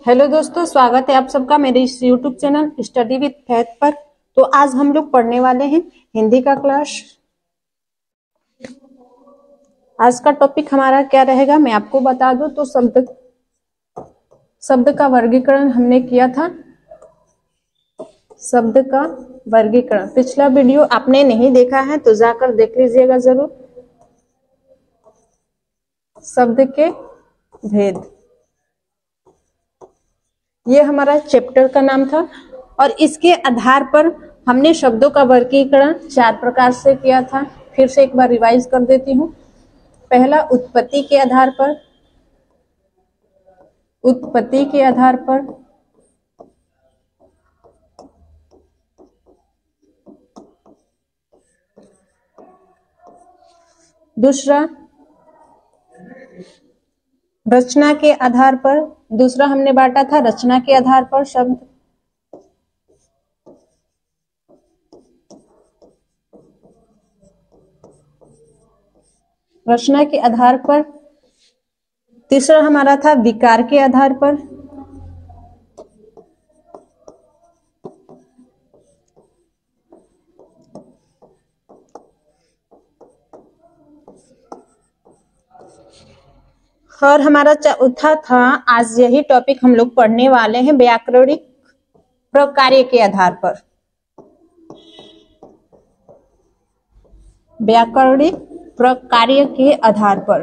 Hello दोस्तों, स्वागत है आप सबका मेरे इस YouTube channel study with faith पर। तो आज हम लोग पढ़ने वाले हैं हिंदी का क्लास। आज का टॉपिक हमारा क्या रहेगा मैं आपको बता दूं तो शब्द का वर्गीकरण हमने किया था। शब्द का वर्गीकरण पिछला वीडियो आपने नहीं देखा है तो जाकर देख लीजिएगा जरूर। शब्द के भेद, ये हमारा चैप्टर का नाम था और इसके आधार पर हमने शब्दों का वर्गीकरण 4 प्रकार से किया था। फिर से एक बार रिवाइज कर देती हूँ। पहला उत्पत्ति के आधार पर, उत्पत्ति के आधार पर, दूसरा रचना के आधार पर, दूसरा हमने बांटा था रचना के आधार पर शब्द, रचना के आधार पर, तीसरा हमारा था विकार के आधार पर, और हमारा चौथा था, आज यही टॉपिक हम लोग पढ़ने वाले हैं, व्याकरणिक प्रकार्य के आधार पर। व्याकरणिक प्रकार्य के आधार पर।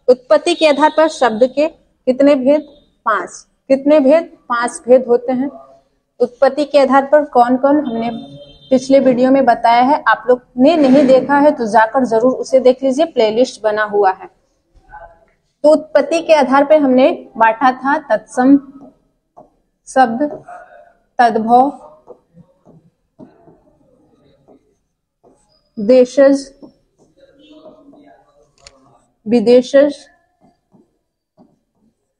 उत्पत्ति के आधार पर शब्द के कितने भेद? 5। कितने भेद? 5 भेद होते हैं। उत्पत्ति के आधार पर कौन कौन हमने पिछले वीडियो में बताया है। आप लोग ने नहीं देखा है तो जाकर जरूर उसे देख लीजिए, प्लेलिस्ट बना हुआ है। तो उत्पत्ति के आधार पर हमने बांटा था तत्सम शब्द, तद्भव, देशज, विदेशज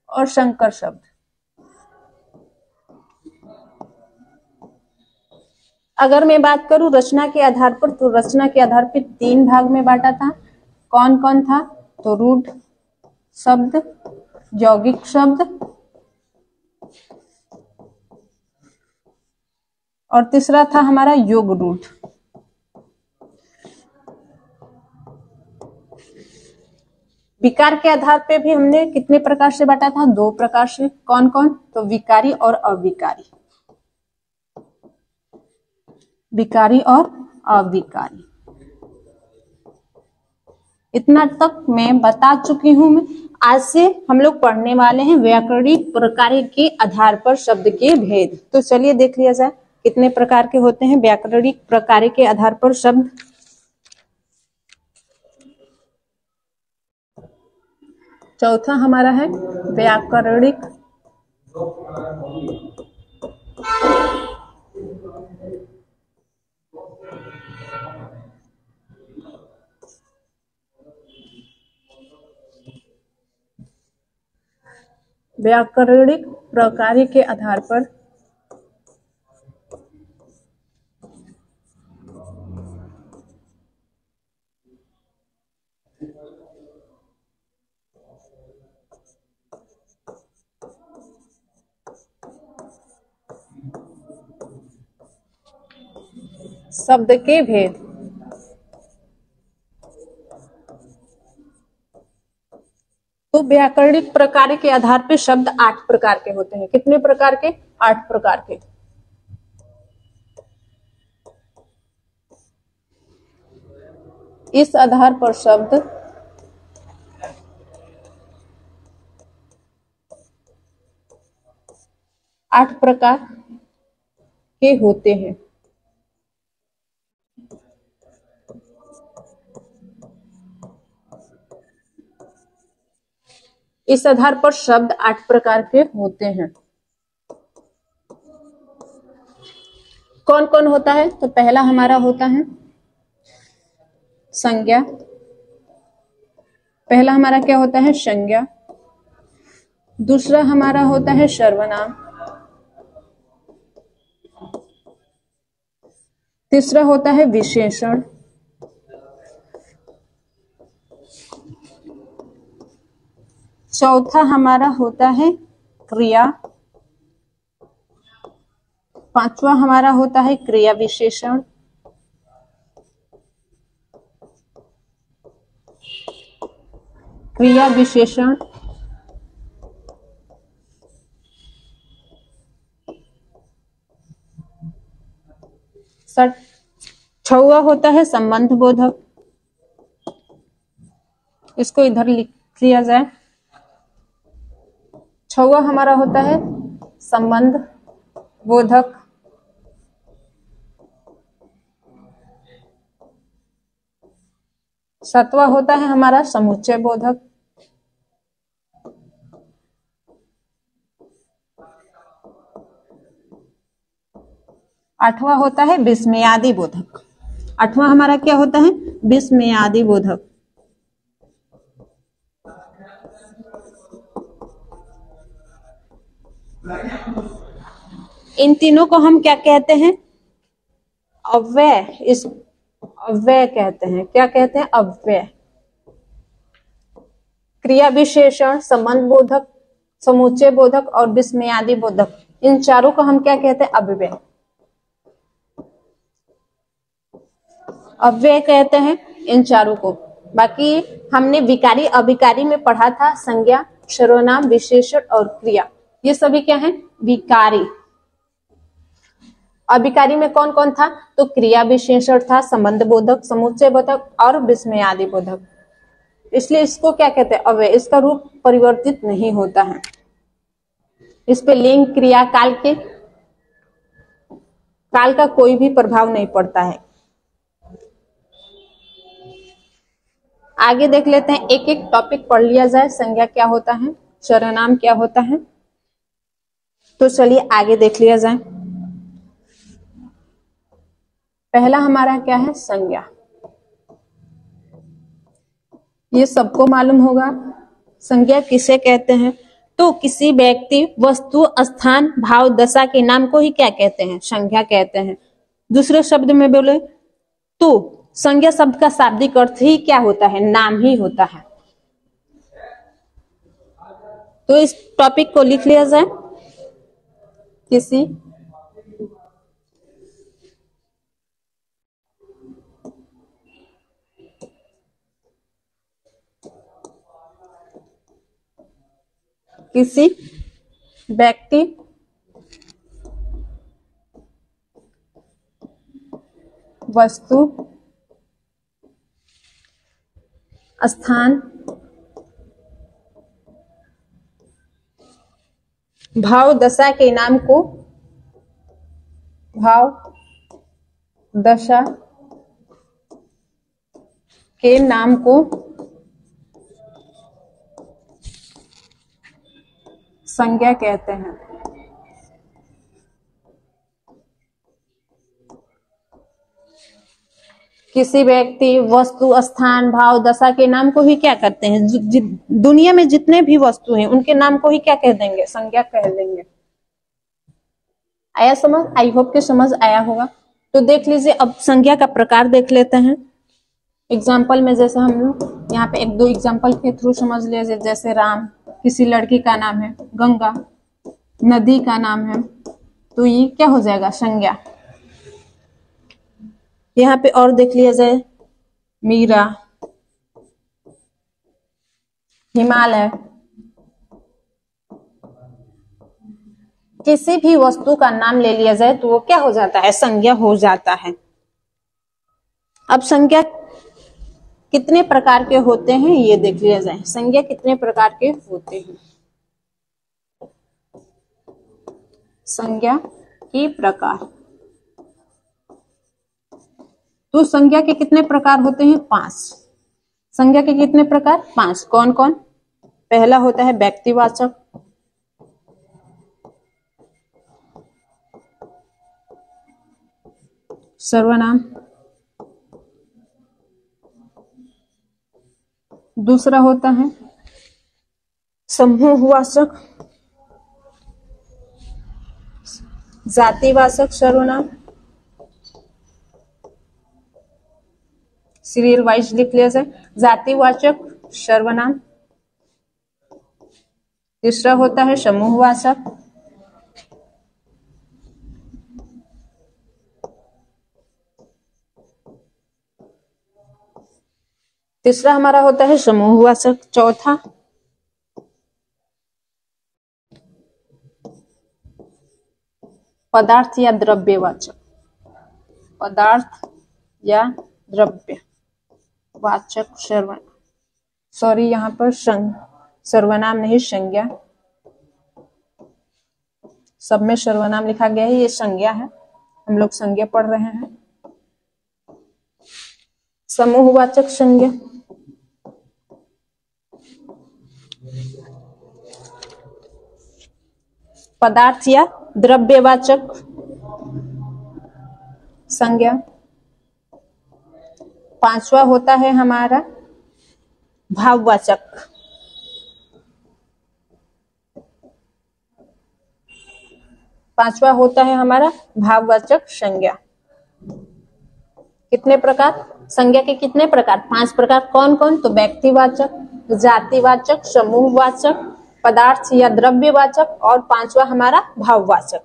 और संकर शब्द। अगर मैं बात करूं रचना के आधार पर, तो रचना के आधार पर 3 भाग में बांटा था। कौन कौन था? तो रूढ़ शब्द, यौगिक शब्द और तीसरा था हमारा योग रूढ़। विकार के आधार पे भी हमने कितने प्रकार से बांटा था? 2 प्रकार से। कौन कौन? तो विकारी और अविकारी। विकारी और अविकारी। इतना तक मैं बता चुकी हूं। मैं आज से हम लोग पढ़ने वाले हैं व्याकरणिक प्रकार के आधार पर शब्द के भेद। तो चलिए देख लिया जाए कितने प्रकार के होते हैं व्याकरणिक प्रकार के आधार पर शब्द। चौथा हमारा है व्याकरणिक प्रकार के आधार पर शब्द के भेद। तो व्याकरणिक प्रकार के आधार पे शब्द 8 प्रकार के होते हैं। कितने प्रकार के? 8 प्रकार के। इस आधार पर शब्द 8 प्रकार के होते हैं। इस आधार पर शब्द 8 प्रकार के होते हैं। कौन कौन होता है? तो पहला हमारा होता है संज्ञा। पहला हमारा क्या होता है? संज्ञा। दूसरा हमारा होता है सर्वनाम। तीसरा होता है विशेषण। चौथा हमारा होता है क्रिया, पांचवा हमारा होता है क्रिया विशेषण, क्रिया विशेषण, छठवां होता है संबंध बोधक, इसको इधर लिख लिया जाए। छठवां हमारा होता है संबंध बोधक, सातवां होता है हमारा समुच्चय बोधक, आठवां होता है विस्मयादि बोधक। आठवां हमारा क्या होता है? विस्मयादि बोधक। इन तीनों को हम क्या कहते हैं? अव्यय। इस अव्यय कहते हैं। क्या कहते हैं? अव्यय। क्रिया विशेषण, संबंध बोधक, समुच्चय बोधक और विस्मयादि बोधक, इन चारों को हम क्या कहते हैं? अव्यय। अव्यय कहते हैं इन चारों को। बाकी हमने विकारी अविकारी में पढ़ा था, संज्ञा, सर्वनाम, विशेषण और क्रिया, ये सभी क्या है? विकारी। अविकारी में कौन कौन था? तो क्रिया विशेषण था, संबंध बोधक, समुच्चय बोधक और विस्मयादि बोधक। इसलिए इसको क्या कहते हैं? अव्यय। इसका रूप परिवर्तित नहीं होता है। इस पे लिंग, क्रिया, काल का कोई भी प्रभाव नहीं पड़ता है। आगे देख लेते हैं, एक एक टॉपिक पढ़ लिया जाए। संज्ञा क्या होता है, सर्वनाम क्या होता है, तो चलिए आगे देख लिया जाए। पहला हमारा क्या है? संज्ञा। ये सबको मालूम होगा। संज्ञा किसे कहते हैं? तो किसी व्यक्ति, वस्तु, स्थान, भाव, दशा के नाम को ही क्या कहते हैं? संज्ञा कहते हैं। दूसरे शब्द में बोले तो संज्ञा शब्द का शाब्दिक अर्थ ही क्या होता है? नाम ही होता है। तो इस टॉपिक को लिख लिया जाए। किसी व्यक्ति, वस्तु, स्थान, भाव, दशा के नाम को, भाव, दशा के नाम को संज्ञा कहते हैं। किसी व्यक्ति, वस्तु, स्थान, भाव, दशा के नाम को ही क्या करते हैं? दुनिया में जितने भी वस्तु हैं उनके नाम को ही क्या कह देंगे? संज्ञा कह देंगे। आया समझ? आई होप कि समझ आया होगा। तो देख लीजिए, अब संज्ञा का प्रकार देख लेते हैं। एग्जाम्पल में जैसे हम लोग यहाँ पे एक दो एग्जाम्पल के थ्रू समझ लीजिए। जैसे राम किसी लड़की का नाम है, गंगा नदी का नाम है, तो ये क्या हो जाएगा? संज्ञा। यहाँ पे और देख लिया जाए, मीरा, हिमालय, किसी भी वस्तु का नाम ले लिया जाए तो वो क्या हो जाता है? संज्ञा हो जाता है। अब संज्ञा कितने प्रकार के होते हैं ये देख लिया जाए। संज्ञा कितने प्रकार के होते हैं? संज्ञा के प्रकार, तो संज्ञा के कितने प्रकार होते हैं? 5। संज्ञा के कितने प्रकार? 5। कौन कौन? पहला होता है व्यक्तिवाचक, सर्वनाम, दूसरा होता है समूहवाचक, जातिवाचक सर्वनाम, सीरियल वाइज लिख लिया जाए। जातिवाचक सर्वनाम, तीसरा होता है समूहवाचक। तीसरा हमारा होता है समूहवाचक। चौथा पदार्थ या द्रव्यवाचक। पदार्थ या द्रव्यवाचक सॉरी यहाँ पर सर्वनाम नहीं, संज्ञा। सब में सर्वनाम लिखा गया है, ये संज्ञा है, हम लोग संज्ञा पढ़ रहे हैं। समूहवाचक संज्ञा। पदार्थ या द्रव्यवाचक संज्ञा। पांचवा होता है हमारा भाववाचक। पांचवा होता है हमारा भाववाचक संज्ञा। कितने प्रकार संज्ञा के? कितने प्रकार? 5 प्रकार। कौन कौन? तो व्यक्तिवाचक, जातिवाचक, समूहवाचक, पदार्थ या द्रव्यवाचक और पांचवा हमारा भाववाचक।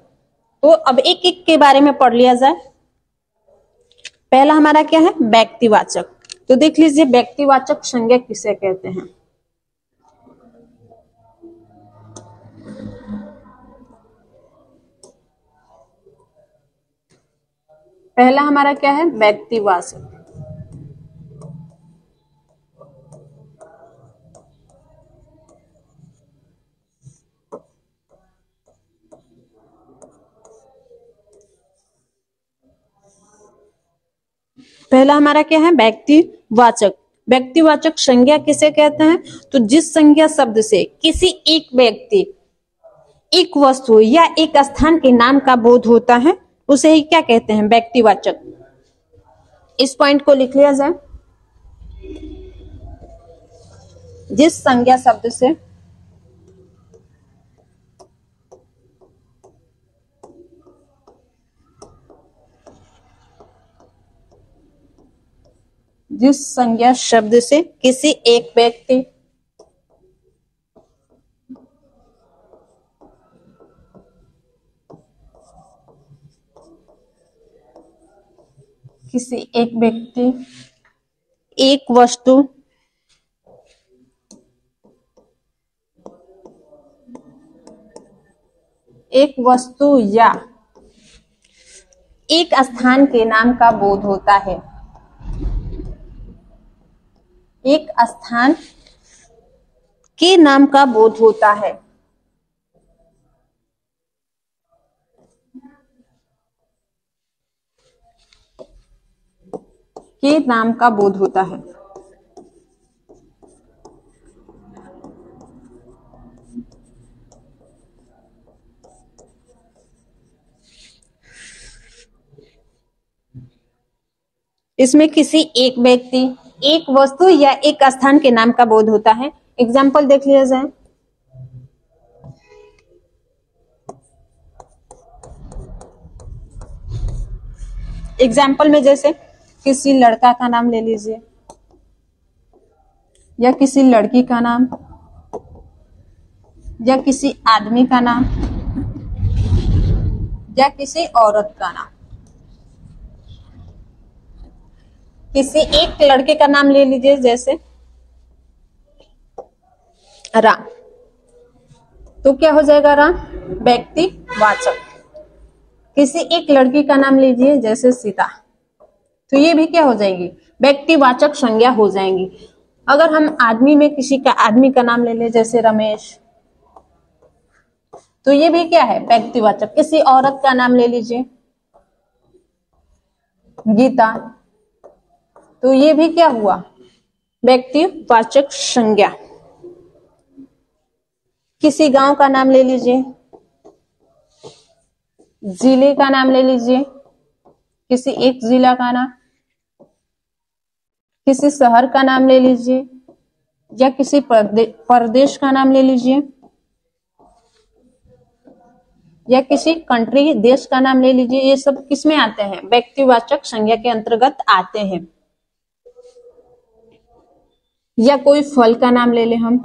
तो अब एक एक के बारे में पढ़ लिया जाए। पहला हमारा क्या है? व्यक्तिवाचक। तो देख लीजिए व्यक्तिवाचक संज्ञा किसे कहते हैं। पहला हमारा क्या है? व्यक्तिवाचक। पहला हमारा क्या है? व्यक्तिवाचक। व्यक्तिवाचक संज्ञा किसे कहते हैं? तो जिस संज्ञा शब्द से किसी एक व्यक्ति, एक वस्तु या एक स्थान के नाम का बोध होता है उसे ही क्या कहते हैं? व्यक्तिवाचक। इस पॉइंट को लिख लिया जाए। जिस संज्ञा शब्द से किसी एक व्यक्ति, एक वस्तु, या एक स्थान के नाम का बोध होता है। एक स्थान के नाम का बोध होता है। के नाम का बोध होता है। इसमें किसी एक व्यक्ति, एक वस्तु या एक स्थान के नाम का बोध होता है। एग्जाम्पल देख लिया जाए। एग्जाम्पल में जैसे किसी लड़का का नाम ले लीजिए, या किसी लड़की का नाम, या किसी आदमी का नाम, या किसी औरत का नाम। किसी एक लड़के का नाम ले लीजिए, जैसे राम, तो क्या हो जाएगा? राम व्यक्तिवाचक। किसी एक लड़की का नाम लीजिए, जैसे सीता, तो ये भी क्या हो जाएगी? व्यक्तिवाचक संज्ञा हो जाएंगी। अगर हम आदमी में किसी का आदमी का नाम ले लें, जैसे रमेश, तो ये भी क्या है? व्यक्तिवाचक। किसी औरत का नाम ले लीजिए, गीता, तो ये भी क्या हुआ? व्यक्तिवाचक संज्ञा। किसी गांव का नाम ले लीजिए, जिले का नाम ले लीजिए, किसी एक जिला का नाम, किसी शहर का नाम ले लीजिए, या किसी प्रदेश का नाम ले लीजिए, या किसी कंट्री, देश का नाम ले लीजिए। ये सब किसमें आते हैं? व्यक्तिवाचक संज्ञा के अंतर्गत आते हैं। या कोई फल का नाम ले ले हम,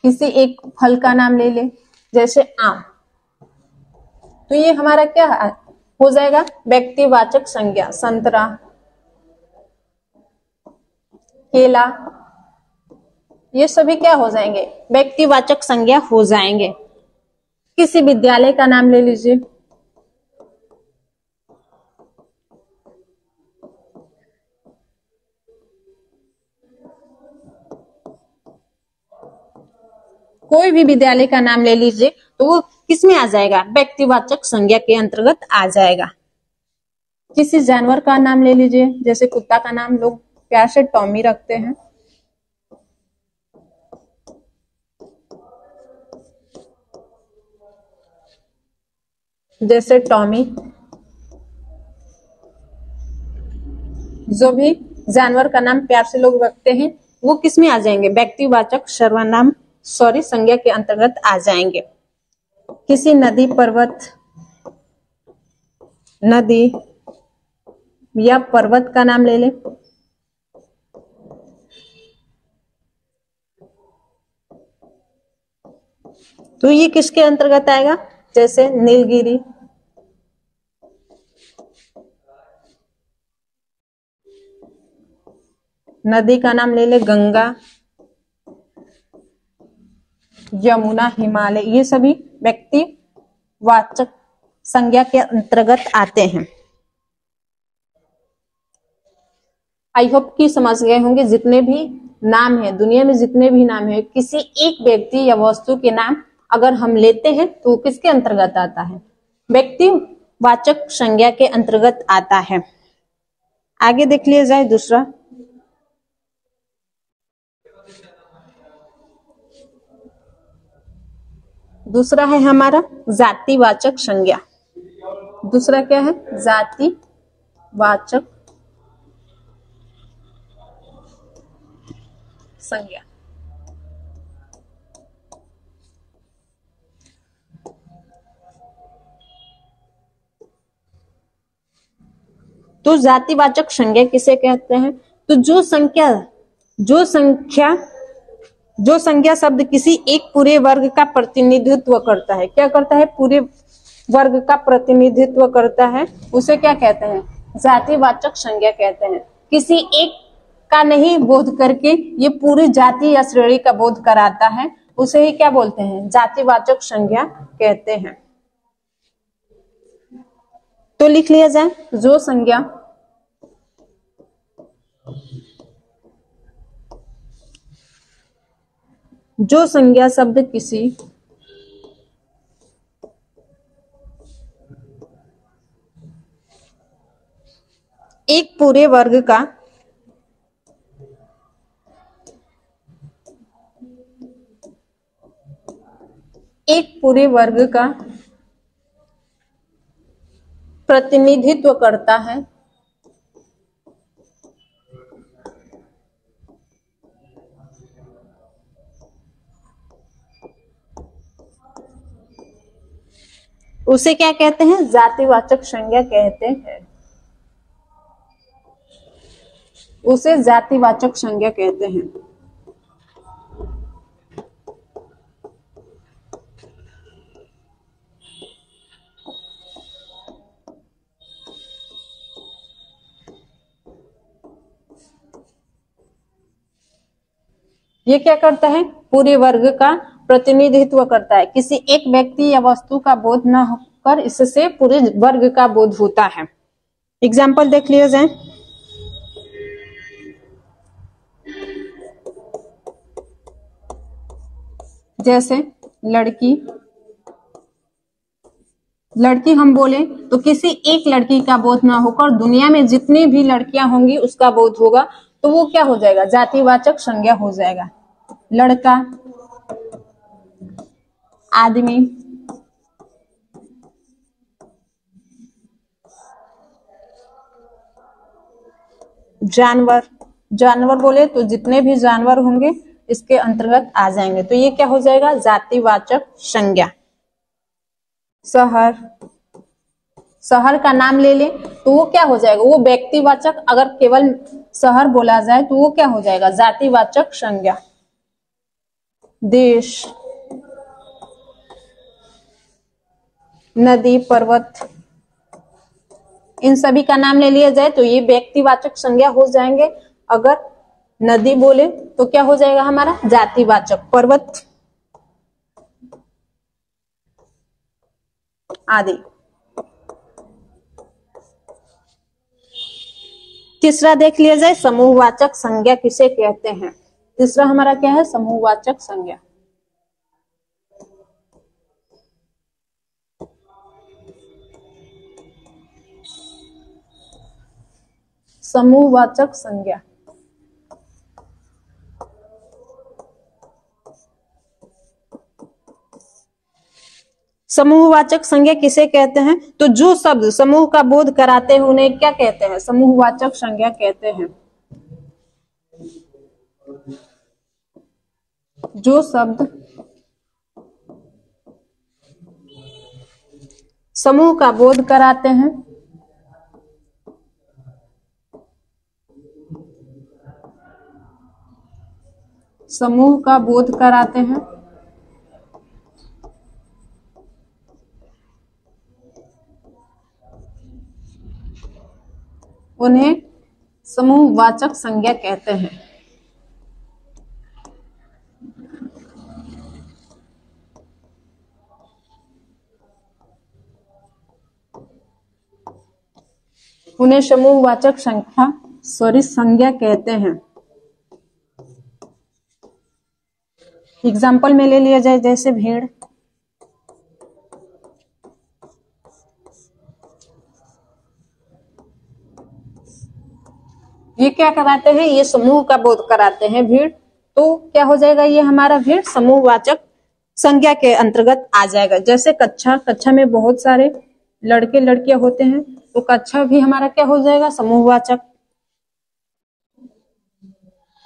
किसी एक फल का नाम ले ले, जैसे आम, तो ये हमारा क्या हो जाएगा, व्यक्तिवाचक संज्ञा। संतरा, केला, ये सभी क्या हो जाएंगे, व्यक्तिवाचक संज्ञा हो जाएंगे। किसी विद्यालय का नाम ले लीजिए, कोई भी विद्यालय का नाम ले लीजिए तो वो किसमें आ जाएगा, व्यक्तिवाचक संज्ञा के अंतर्गत आ जाएगा। किसी जानवर का नाम ले लीजिए, जैसे कुत्ता का नाम लोग प्यार से टॉमी रखते हैं, जैसे टॉमी। जो भी जानवर का नाम प्यार से लोग रखते हैं वो किसमें आ जाएंगे, व्यक्तिवाचक सर्वनाम संज्ञा के अंतर्गत आ जाएंगे। किसी नदी, पर्वत, नदी या पर्वत का नाम ले ले, तो ये किसके अंतर्गत आएगा, जैसे नीलगिरी। नदी का नाम ले ले, गंगा, यमुना, हिमालय, ये सभी व्यक्तिवाचक संज्ञा के अंतर्गत आते हैं। आई होप कि समझ गए होंगे। जितने भी नाम है दुनिया में, जितने भी नाम है, किसी एक व्यक्ति या वस्तु के नाम अगर हम लेते हैं तो किसके अंतर्गत आता है, व्यक्तिवाचक संज्ञा के अंतर्गत आता है। आगे देख लिया जाए दूसरा। दूसरा है हमारा जातिवाचक संज्ञा। दूसरा क्या है, जातिवाचक संज्ञा। तो जातिवाचक संज्ञा किसे कहते हैं, तो जो संज्ञा शब्द किसी एक पूरे वर्ग का प्रतिनिधित्व करता है। क्या करता है, पूरे वर्ग का प्रतिनिधित्व करता है, उसे क्या कहते हैं, जातिवाचक संज्ञा कहते हैं। किसी एक का नहीं बोध करके ये पूरी जाति या श्रेणी का बोध कराता है, उसे ही क्या बोलते हैं, जातिवाचक संज्ञा कहते हैं। तो लिख लिया जाए, जो संज्ञा शब्द किसी एक पूरे वर्ग का प्रतिनिधित्व करता है, उसे क्या कहते हैं, जातिवाचक संज्ञा कहते हैं। उसे जातिवाचक संज्ञा कहते हैं। ये क्या करता है, पूरे वर्ग का प्रतिनिधित्व करता है। किसी एक व्यक्ति या वस्तु का बोध न होकर इससे पूरे वर्ग का बोध होता है। एग्जाम्पल देख लिया जाए। जैसे लड़की हम बोले तो किसी एक लड़की का बोध ना होकर दुनिया में जितनी भी लड़कियां होंगी उसका बोध होगा, तो वो क्या हो जाएगा, जातिवाचक संज्ञा हो जाएगा। लड़का, आदमी, जानवर बोले तो जितने भी जानवर होंगे इसके अंतर्गत आ जाएंगे, तो ये क्या हो जाएगा, जातिवाचक संज्ञा। शहर का नाम ले ले तो वो क्या हो जाएगा, वो व्यक्तिवाचक, अगर केवल शहर बोला जाए तो वो क्या हो जाएगा, जातिवाचक संज्ञा। देश, नदी, पर्वत, इन सभी का नाम ले लिया जाए तो ये व्यक्तिवाचक संज्ञा हो जाएंगे। अगर नदी बोले तो क्या हो जाएगा हमारा जातिवाचक, पर्वत आदि। तीसरा देख लिया जाए समूहवाचक संज्ञा किसे कहते हैं। तीसरा हमारा क्या है समूहवाचक संज्ञा। समूहवाचक संज्ञा समूहवाचक संज्ञा किसे कहते हैं तो जो शब्द समूह का बोध कराते हैं उन्हें क्या कहते हैं समूहवाचक संज्ञा कहते हैं। जो शब्द समूह का बोध कराते हैं समूह का बोध कराते हैं उन्हें समूहवाचक संज्ञा कहते हैं। उन्हें समूहवाचक संज्ञा कहते हैं। एग्जाम्पल में ले लिया जाए जैसे भीड़, ये क्या कराते हैं ये समूह का बोध कराते हैं भीड़, तो क्या हो जाएगा ये हमारा भीड़ समूहवाचक संज्ञा के अंतर्गत आ जाएगा। जैसे कक्षा में बहुत सारे लड़के लड़कियां होते हैं तो कक्षा भी हमारा क्या हो जाएगा समूहवाचक।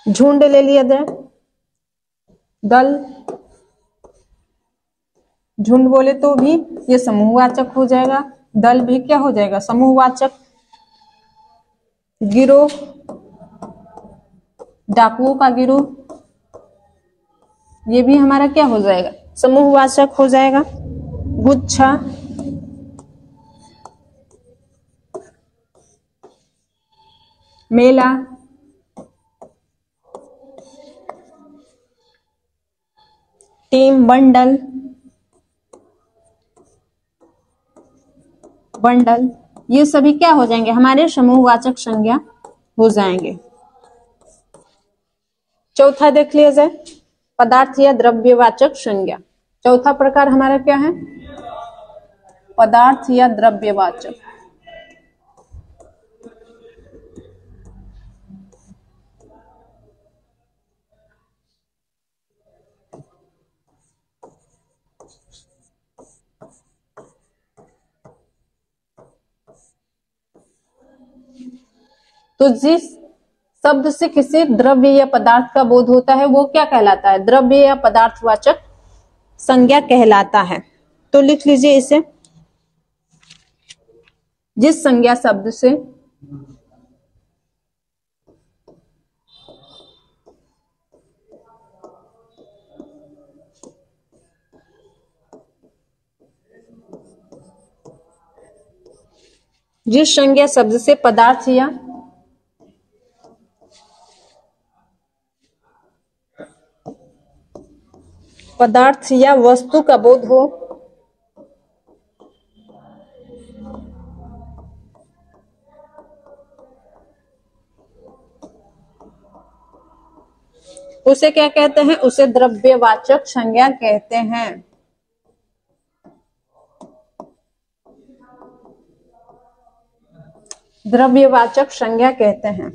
झुंड ले लिया जाए, दल, झुंड बोले तो भी ये समूहवाचक हो जाएगा, दल भी क्या हो जाएगा समूहवाचक। गिरोह, डाकुओं का गिरोह, ये भी हमारा क्या हो जाएगा समूहवाचक हो जाएगा। गुच्छा, मेला, टीम, बंडल, ये सभी क्या हो जाएंगे हमारे समूहवाचक संज्ञा हो जाएंगे। चौथा देख लिया जाए पदार्थ या द्रव्यवाचक संज्ञा। चौथा प्रकार हमारा क्या है पदार्थ या द्रव्यवाचक। तो जिस शब्द से किसी द्रव्य या पदार्थ का बोध होता है वो क्या कहलाता है द्रव्य या पदार्थवाचक संज्ञा कहलाता है। तो लिख लीजिए इसे, जिस संज्ञा शब्द से जिस संज्ञा शब्द से पदार्थ या वस्तु का बोध हो उसे क्या कहते हैं उसे द्रव्यवाचक संज्ञा कहते हैं। द्रव्यवाचक संज्ञा कहते हैं।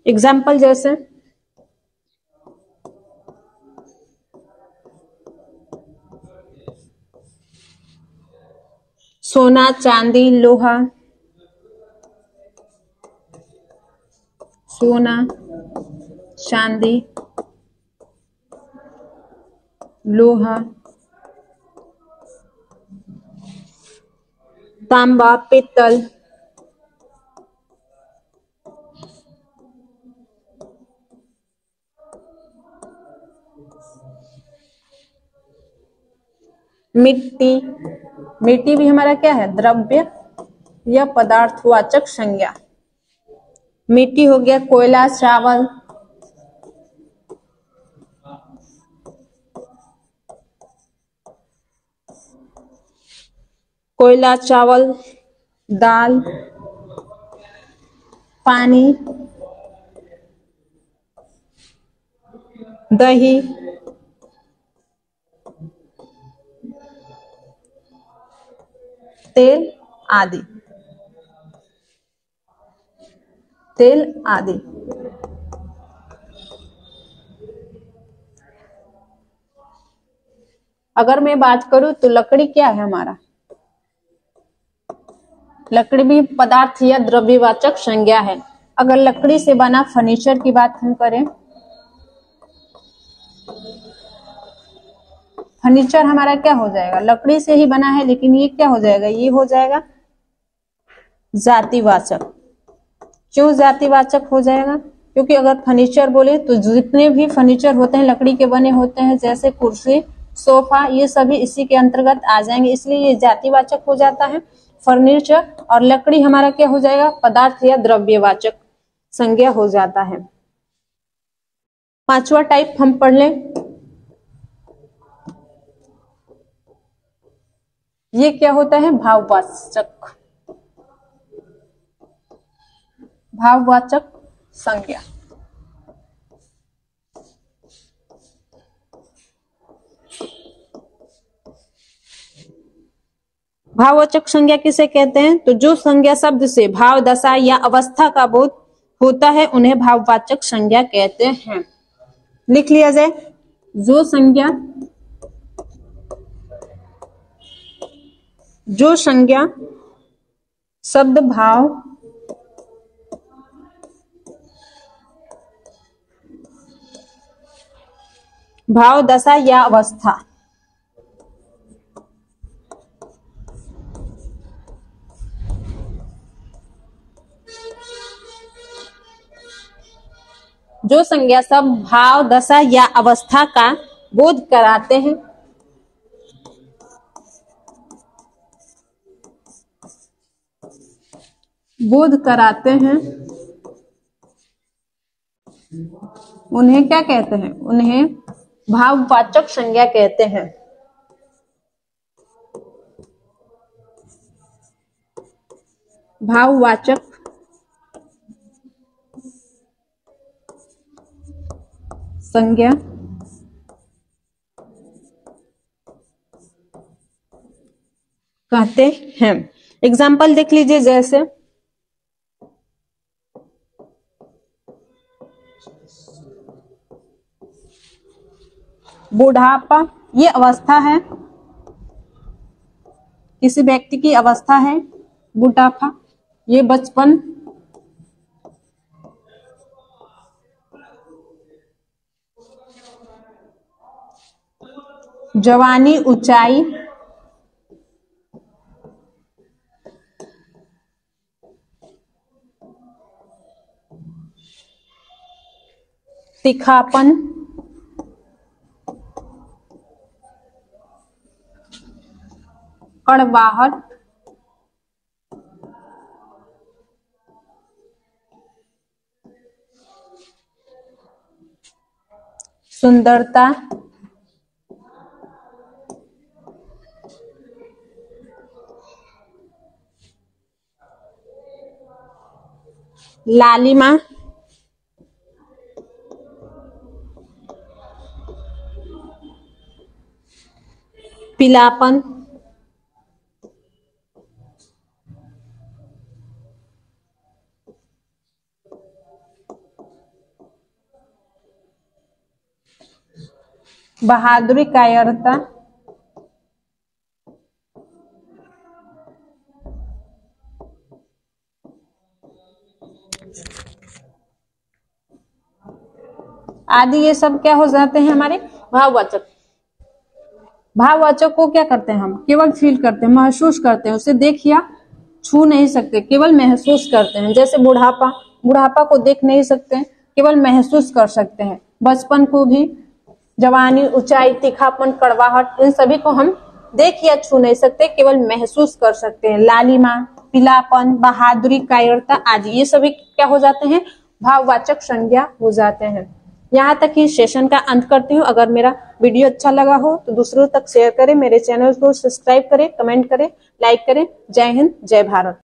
एग्जाम्पल जैसे सोना, चांदी, लोहा, सोना, चांदी, लोहा, तांबा, पित्तल, मिट्टी। मिट्टी भी हमारा क्या है? द्रव्य या पदार्थवाचक संज्ञा। मिट्टी हो गया। कोयला, चावल, कोयला, चावल, दाल, पानी, दही, तेल आदि। तेल आदि। अगर मैं बात करूं तो लकड़ी क्या है हमारा? लकड़ी भी पदार्थ या द्रव्यवाचक संज्ञा है। अगर लकड़ी से बना फर्नीचर की बात हम करें, फर्नीचर हमारा क्या हो जाएगा? लकड़ी से ही बना है, लेकिन ये क्या हो जाएगा? ये हो जाएगा जातिवाचक। क्यों जातिवाचक हो जाएगा? क्योंकि अगर फर्नीचर बोले तो जितने भी फर्नीचर होते हैं लकड़ी के बने होते हैं, जैसे कुर्सी, सोफा, ये सभी इसी के अंतर्गत आ जाएंगे, इसलिए ये जातिवाचक हो जाता है फर्नीचर। और लकड़ी हमारा क्या हो जाएगा? पदार्थ या द्रव्यवाचक संज्ञा हो जाता है। पांचवा टाइप हम पढ़ लें। ये क्या होता है? भाववाचक। भाववाचक संज्ञा। भाववाचक संज्ञा किसे कहते हैं? तो जो संज्ञा शब्द से भाव, दशा या अवस्था का बोध होता है उन्हें भाववाचक संज्ञा कहते हैं। लिख लिया जाए। जो संज्ञा शब्द, भाव, भाव, दशा या अवस्था जो संज्ञा शब्द, भाव, दशा या अवस्था का बोध कराते हैं उन्हें क्या कहते हैं? उन्हें भाववाचक संज्ञा कहते हैं। भाववाचक संज्ञा कहते हैं। एग्जाम्पल देख लीजिए, जैसे बुढ़ापा, ये अवस्था है, किसी व्यक्ति की अवस्था है बुढ़ापा। ये बचपन, जवानी, ऊंचाई, तीखापन, कड़वाहट, सुंदरता, लालिमा, पीलापन, बहादुरी, कायरता, आदि, ये सब क्या हो जाते हैं? हमारे भाववाचक। भाववाचक को क्या करते हैं? हम केवल फील करते हैं, महसूस करते हैं, उसे देखिए छू नहीं सकते, केवल महसूस करते हैं। जैसे बुढ़ापा, बुढ़ापा को देख नहीं सकते हैं, केवल महसूस कर सकते हैं। बचपन को भी, जवानी, ऊंचाई, तीखापन, कड़वाहट, इन सभी को हम देख या छू नहीं सकते, केवल महसूस कर सकते हैं। लालिमा, पीलापन, बहादुरी, कायरता आदि ये सभी क्या हो जाते हैं, भाववाचक संज्ञा हो जाते हैं। यहाँ तक ही सेशन का अंत करती हूँ। अगर मेरा वीडियो अच्छा लगा हो तो दूसरों तक शेयर करें, मेरे चैनल को सब्सक्राइब करें, कमेंट करें, लाइक करें। जय हिंद, जय भारत।